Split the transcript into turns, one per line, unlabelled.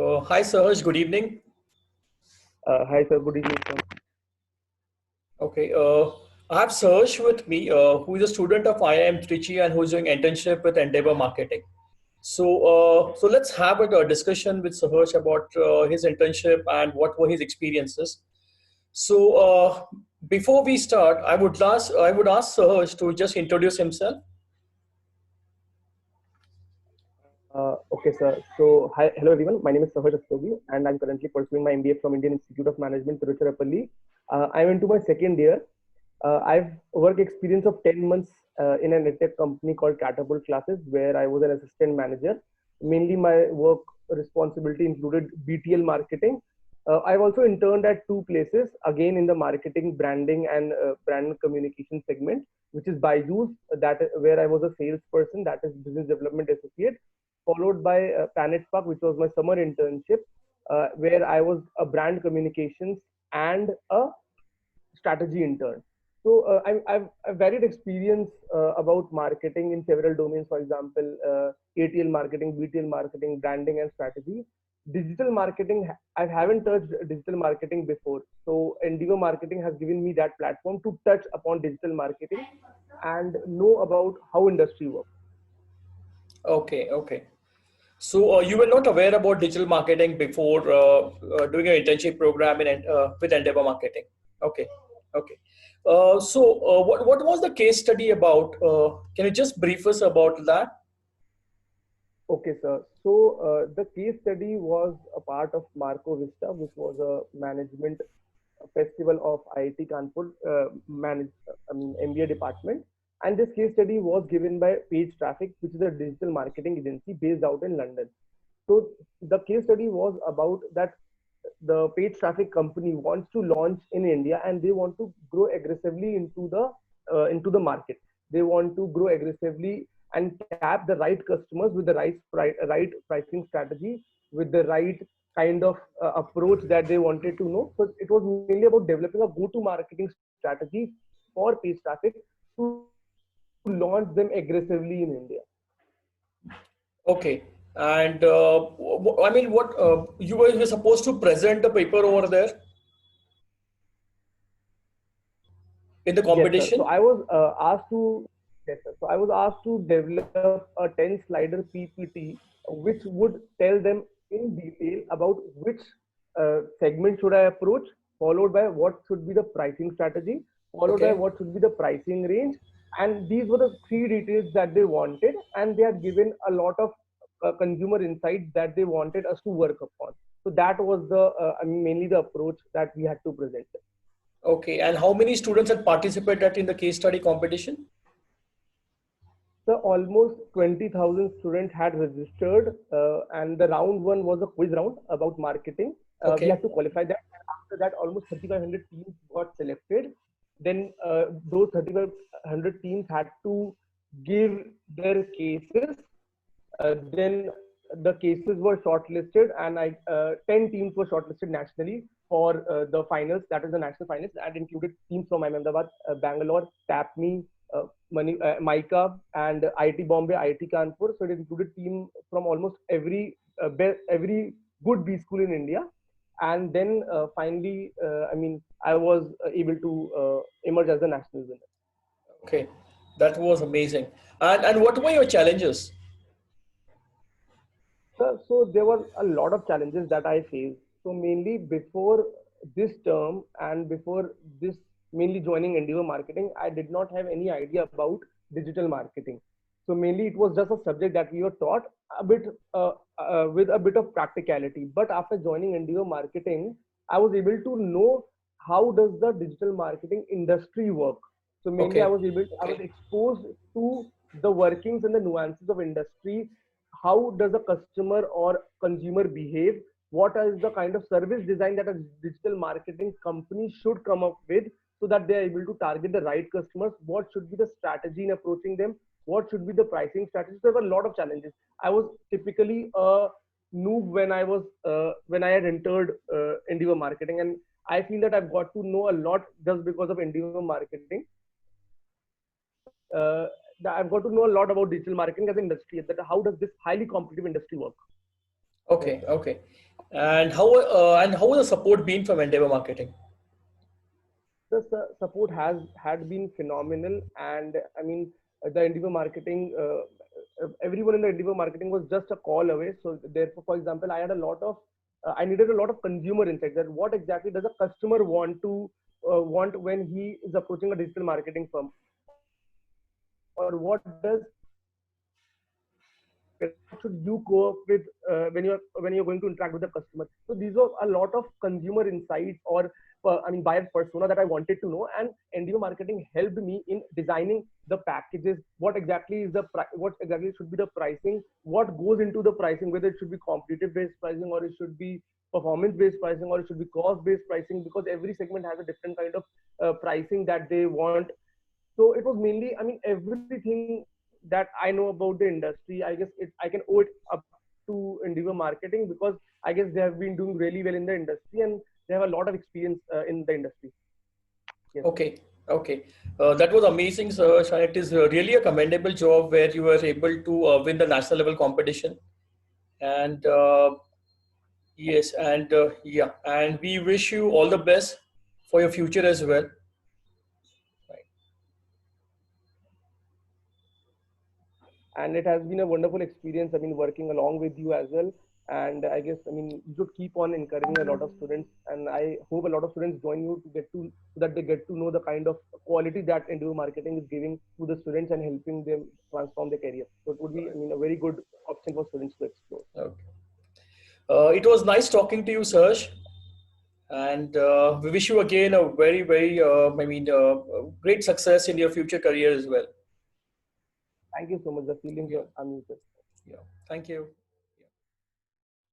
Hi, Sahaj. Good evening.
Hi, sir. Good evening, sir.
Okay. I have Sahaj with me, who is a student of IIM Trichy and who is doing internship with Endeavor Marketing. So let's have a discussion with Sahaj about his internship and what were his experiences. So before we start, I would ask Sahaj to just introduce himself.
Okay, sir. So, hi, hello everyone. My name is Sahaj Astogi, and I'm currently pursuing my MBA from Indian Institute of Management, Tiruchirappalli. I'm into my second year. I've work experience of 10 months in an edtech company called Catapult Classes, where I was an assistant manager. Mainly, my work responsibility included BTL marketing. I've also interned at two places, again in the marketing, branding, and brand communication segment, which is Byju's, where I was a salesperson, that is business development associate, followed by Planet Park, which was my summer internship, where I was a brand communications and a strategy intern. So I've varied experience about marketing in several domains. For example, ATL marketing, BTL marketing, branding, and strategy. Digital marketing, I haven't touched digital marketing before. So Endeavor Marketing has given me that platform to touch upon digital marketing and know about how industry works.
Okay. Okay. So you were not aware about digital marketing before doing an internship program with Endeavor Marketing. Okay, okay. So what was the case study about? Can you just brief us about that?
Okay, sir. So the case study was a part of Marco Vista, which was a management festival of IIT Kanpur MBA department. And this case study was given by Page Traffic, which is a digital marketing agency based out in London. So the case study was about that the Page Traffic company wants to launch in India and they want to grow aggressively into the market. They want to grow aggressively and tap the right customers with the right pricing strategy, with the right kind of approach that they wanted to know. So it was mainly about developing a go-to-marketing strategy for Page Traffic to launch them aggressively in India.
Okay. And I mean, what you were supposed to present the paper over there in the
Yes, sir. So
competition?
I was asked to yes, sir. So I was asked to develop a 10 slider PPT, which would tell them in detail about which segment should I approach, followed by what should be the pricing strategy, followed by
Okay.
what should be the pricing range, and these were the three details that they wanted, and they had given a lot of consumer insights that they wanted us to work upon. So that was mainly the approach that we had to present.
Okay. And how many students had participated in the case study competition?
So almost 20,000 students had registered, and the round one was a quiz round about marketing. We
Okay.
had to qualify that. And after that, almost 3,500 teams got selected. Then those 3,500 teams had to give their cases. Then the cases were shortlisted, and 10 teams were shortlisted nationally for the finals. That is the national finals. That included teams from Ahmedabad, Bangalore, TAPME, Mica, and IIT Bombay, IIT Kanpur. So it included team from almost every good B school in India. And then finally, I was able to emerge as a national winner.
Okay. That was amazing. And what were your challenges?
So there were a lot of challenges that I faced. So mainly before this term and before this mainly joining Endeavor Marketing, I did not have any idea about digital marketing. So mainly it was just a subject that we were taught a bit with a bit of practicality. But after joining Endeavor Marketing, I was able to know how does the digital marketing industry work. So mainly
Okay.
I was exposed to the workings and the nuances of industry. How does a customer or consumer behave? What is the kind of service design that a digital marketing company should come up with so that they are able to target the right customers? What should be the strategy in approaching them? What should be the pricing strategy? There were a lot of challenges. I was typically a noob when I had entered Endeavor Marketing, and I feel that I've got to know a lot just because of Endeavor Marketing. I've got to know a lot about digital marketing as an industry. That how does this highly competitive industry work? Yes,
Okay.
sir.
Okay. And how was the support been from Endeavor Marketing?
The support had been phenomenal, and I mean the Endeavor marketing. Everyone in the Endeavor marketing was just a call away. So therefore, for example, I needed a lot of consumer insight. That what exactly does a customer want when he is approaching a digital marketing firm, or what does should you go up with when you're going to interact with the customer. So these were a lot of consumer insights, or I mean buyer persona, that I wanted to know, and Endeavor marketing helped me in designing the packages. What exactly should be the pricing, what goes into the pricing, whether it should be competitive based pricing, or it should be performance based pricing, or it should be cost based pricing, because every segment has a different kind of pricing that they want. So it was mainly, I mean, everything that I know about the industry, I can owe it up to Endeavor Marketing, because I guess they have been doing really well in the industry, and they have a lot of experience in the industry. Yes.
Okay, okay. That was amazing, sir. And it is really a commendable job where you were able to win the national level competition. And yes, and yeah, and we wish you all the best for your future as well. Right.
And it has been a wonderful experience. I mean, working along with you as well. And I guess, I mean, you should keep on encouraging a lot of students, and I hope a lot of students join you so that they get to know the kind of quality that Endeavor Marketing is giving to the students and helping them transform their career. So it would be, I mean, a very good option for students to explore.
Okay. It was nice talking to you, Serge. And we wish you again a very, very, great success in your future career as well.
Thank you so much. The feelings
Yeah.
are mutual.
Yeah. Thank you.